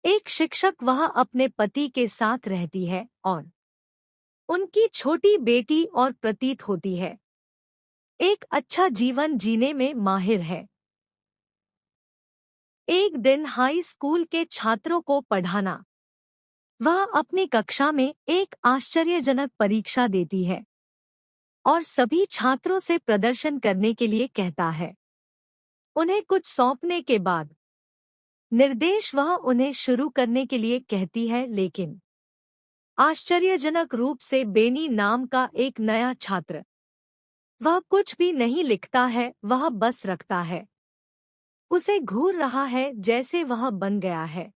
एक शिक्षक वह अपने पति के साथ रहती है और उनकी छोटी बेटी और प्रतीत होती है। एक अच्छा जीवन जीने में माहिर है। एक दिन हाई स्कूल के छात्रों को पढ़ाना। वह अपनी कक्षा में एक आश्चर्यजनक परीक्षा देती है और सभी छात्रों से प्रदर्शन करने के लिए कहता है। उन्हें कुछ सौंपने के बाद निर्देश वह उन्हें शुरू करने के लिए कहती है, लेकिन आश्चर्यजनक रूप से बेनी नाम का एक नया छात्र, वह कुछ भी नहीं लिखता है, वह बस रखता है। उसे घूर रहा है जैसे वह बन गया है।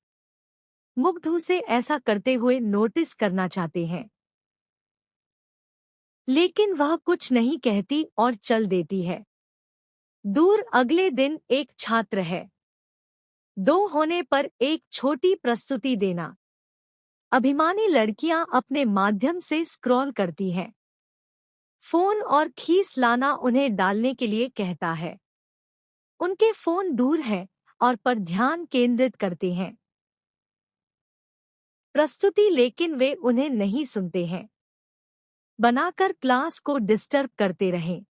मुग्ध उसे ऐसा करते हुए नोटिस करना चाहते हैं, लेकिन वह कुछ नहीं कहती और चल देती है। दूर अगले दिन एक छात्र है। 2 होने पर एक छोटी प्रस्तुति देना। अभिमानी लड़कियां अपने माध्यम से स्क्रॉल करती हैं। फोन और खीस लाना उन्हें डालने के लिए कहता है। उनके फोन दूर हैं और पर ध्यान केंद्रित करते हैं प्रस्तुति, लेकिन वे उन्हें नहीं सुनते हैं। बनाकर क्लास को डिस्टर्ब करते रहें।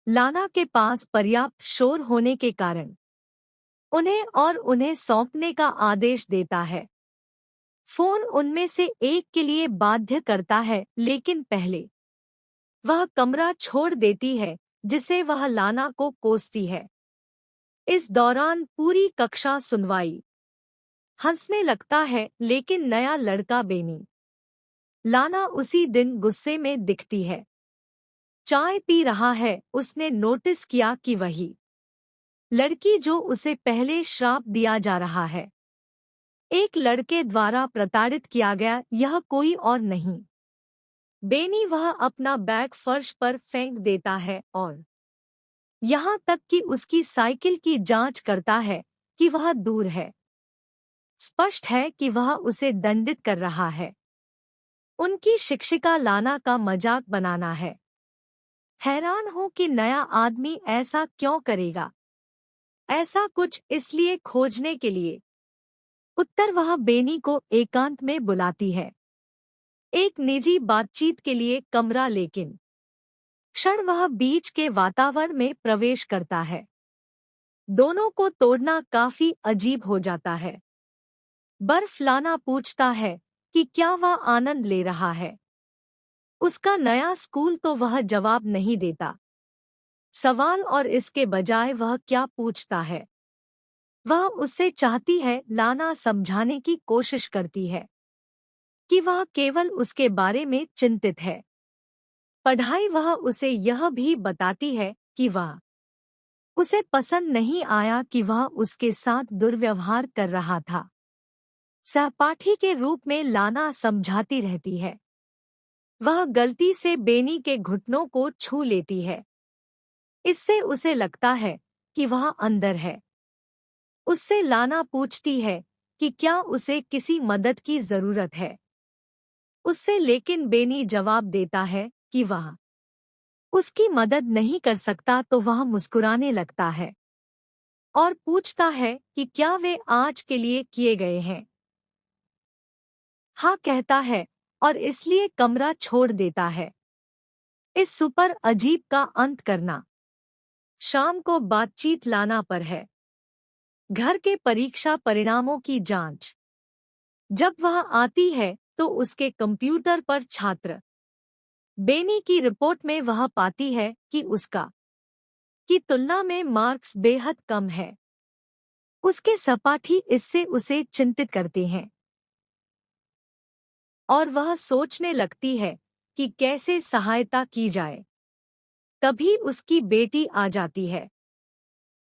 लाना के पास पर्याप्त शोर होने के कारण उन्हें सौंपने का आदेश देता है। फोन उनमें से एक के लिए बाध्य करता है, लेकिन पहले वह कमरा छोड़ देती है जिसे वह लाना को कोसती है। इस दौरान पूरी कक्षा सुनवाई हंसने लगता है, लेकिन नया लड़का बेनी लाना उसी दिन गुस्से में दिखती है। चाय पी रहा है, उसने नोटिस किया कि वही लड़की जो उसे पहले श्राप दिया जा रहा है, एक लड़के द्वारा प्रताड़ित किया गया, यह कोई और नहीं बेनी। वह अपना बैग फर्श पर फेंक देता है और यहाँ तक कि उसकी साइकिल की जांच करता है कि वह दूर है। स्पष्ट है कि वह उसे दंडित कर रहा है। उनकी शिक्षिका लाना का मजाक बनाना है। हैरान हूं कि नया आदमी ऐसा क्यों करेगा। ऐसा कुछ इसलिए खोजने के लिए उत्तर वह बेनी को एकांत में बुलाती है, एक निजी बातचीत के लिए कमरा, लेकिन क्षण वह बीच के वातावरण में प्रवेश करता है। दोनों को तोड़ना काफी अजीब हो जाता है। बर्फ लाना पूछता है कि क्या वह आनंद ले रहा है। उसका नया स्कूल तो वह जवाब नहीं देता सवाल, और इसके बजाय वह क्या पूछता है। वह उससे चाहती है। लाना समझाने की कोशिश करती है कि वह केवल उसके बारे में चिंतित है। पढ़ाई वह उसे यह भी बताती है कि वह उसे पसंद नहीं आया कि वह उसके साथ दुर्व्यवहार कर रहा था। सहपाठी के रूप में लाना समझाती रहती है। वह गलती से बेनी के घुटनों को छू लेती है। इससे उसे लगता है कि वह अंदर है। उससे लाना पूछती है कि क्या उसे किसी मदद की जरूरत है उससे, लेकिन बेनी जवाब देता है कि वह उसकी मदद नहीं कर सकता। तो वह मुस्कुराने लगता है और पूछता है कि क्या वे आज के लिए किए गए हैं। हाँ कहता है और इसलिए कमरा छोड़ देता है। इस सुपर अजीब का अंत करना। शाम को बातचीत लाना पर है। घर के परीक्षा परिणामों की जांच। जब वह आती है तो उसके कंप्यूटर पर छात्र बेनी की रिपोर्ट में वह पाती है कि उसका की तुलना में मार्क्स बेहद कम है। उसके सहपाठी इससे उसे चिंतित करते हैं और वह सोचने लगती है कि कैसे सहायता की जाए। तभी उसकी बेटी आ जाती है।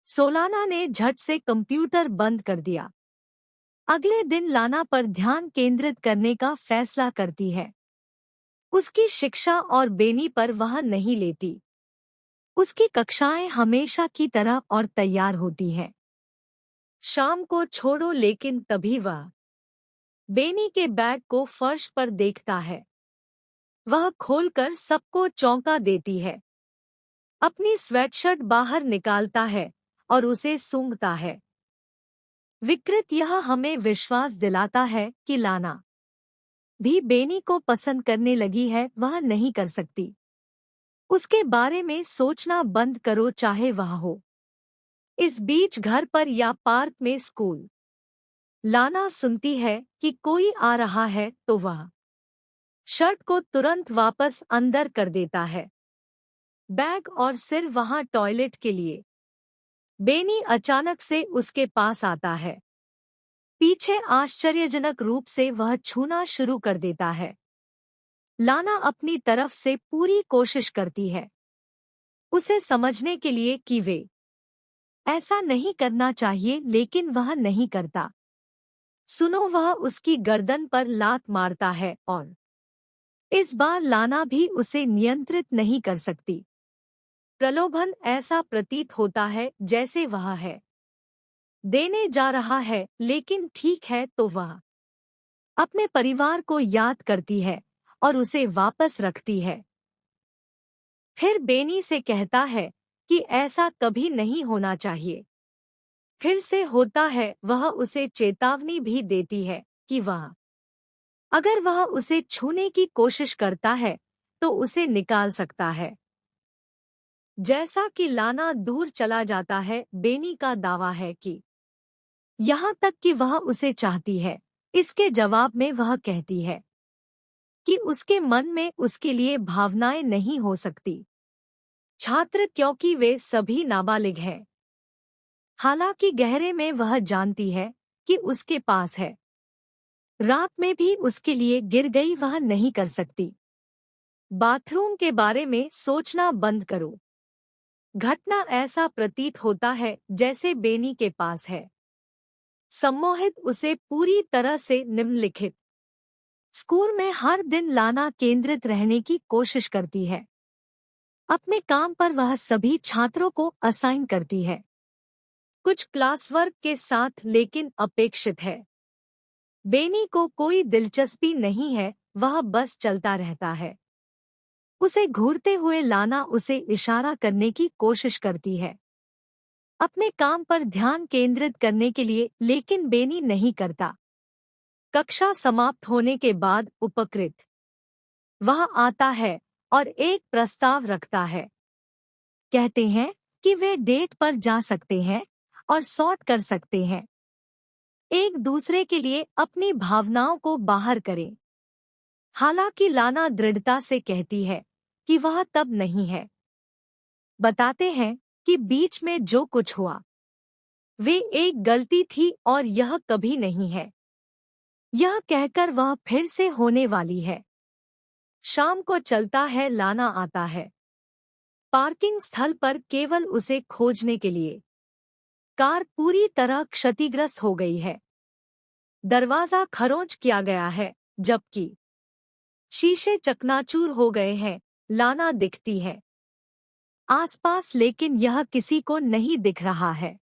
सोलाना ने झट से कंप्यूटर बंद कर दिया। अगले दिन लाना पर ध्यान केंद्रित करने का फैसला करती है। उसकी शिक्षा और बेनी पर वह नहीं लेती। उसकी कक्षाएं हमेशा की तरह और तैयार होती हैं। शाम को छोड़ो, लेकिन तभी वह बेनी के बैग को फर्श पर देखता है। वह खोलकर सबको चौंका देती है। अपनी स्वेटशर्ट बाहर निकालता है और उसे सूंघता है। विकृत यह हमें विश्वास दिलाता है कि लाना भी बेनी को पसंद करने लगी है, वह नहीं कर सकती। उसके बारे में सोचना बंद करो, चाहे वह हो इस बीच घर पर या पार्क में स्कूल। लाना सुनती है कि कोई आ रहा है तो वह शर्ट को तुरंत वापस अंदर कर देता है, बैग और सिर वहां टॉयलेट के लिए। बेनी अचानक से उसके पास आता है। पीछे आश्चर्यजनक रूप से वह छूना शुरू कर देता है। लाना अपनी तरफ से पूरी कोशिश करती है उसे समझने के लिए कि वे ऐसा नहीं करना चाहिए, लेकिन वह नहीं करता। सुनो, वह उसकी गर्दन पर लात मारता है और इस बार लाना भी उसे नियंत्रित नहीं कर सकती। प्रलोभन ऐसा प्रतीत होता है जैसे वह है देने जा रहा है, लेकिन ठीक है तो वह अपने परिवार को याद करती है और उसे वापस रखती है। फिर बेनी से कहता है कि ऐसा कभी नहीं होना चाहिए। फिर से होता है, वह उसे चेतावनी भी देती है कि अगर वह उसे छूने की कोशिश करता है तो उसे निकाल सकता है। जैसा कि लाना दूर चला जाता है, बेनी का दावा है कि यहाँ तक कि वह उसे चाहती है। इसके जवाब में वह कहती है कि उसके मन में उसके लिए भावनाएं नहीं हो सकती। छात्र, क्योंकि वे सभी नाबालिग हैं। हालांकि गहरे में वह जानती है कि उसके पास है। रात में भी उसके लिए गिर गई, वह नहीं कर सकती। बाथरूम के बारे में सोचना बंद करो। घटना ऐसा प्रतीत होता है जैसे बेनी के पास है सम्मोहित उसे पूरी तरह से निम्नलिखित। स्कूल में हर दिन लाना केंद्रित रहने की कोशिश करती है। अपने काम पर वह सभी छात्रों को असाइन करती है, कुछ क्लास वर्क के साथ, लेकिन अपेक्षित है। बेनी को कोई दिलचस्पी नहीं है, वह बस चलता रहता है। उसे घूरते हुए लाना उसे इशारा करने की कोशिश करती है अपने काम पर ध्यान केंद्रित करने के लिए, लेकिन बेनी नहीं करता। कक्षा समाप्त होने के बाद उपकृत वह आता है और एक प्रस्ताव रखता है। कहते हैं कि वे डेट पर जा सकते हैं और सॉर्ट कर सकते हैं, एक दूसरे के लिए अपनी भावनाओं को बाहर करें। हालांकि लाना दृढ़ता से कहती है कि वह तब नहीं है। बताते हैं कि बीच में जो कुछ हुआ वे एक गलती थी और यह कभी नहीं है, यह कहकर वह फिर से होने वाली है। शाम को चलता है, लाना आता है पार्किंग स्थल पर केवल उसे खोजने के लिए। कार पूरी तरह क्षतिग्रस्त हो गई है, दरवाजा खरोंच किया गया है, जबकि शीशे चकनाचूर हो गए हैं। लाना दिखती है आसपास, लेकिन यह किसी को नहीं दिख रहा है।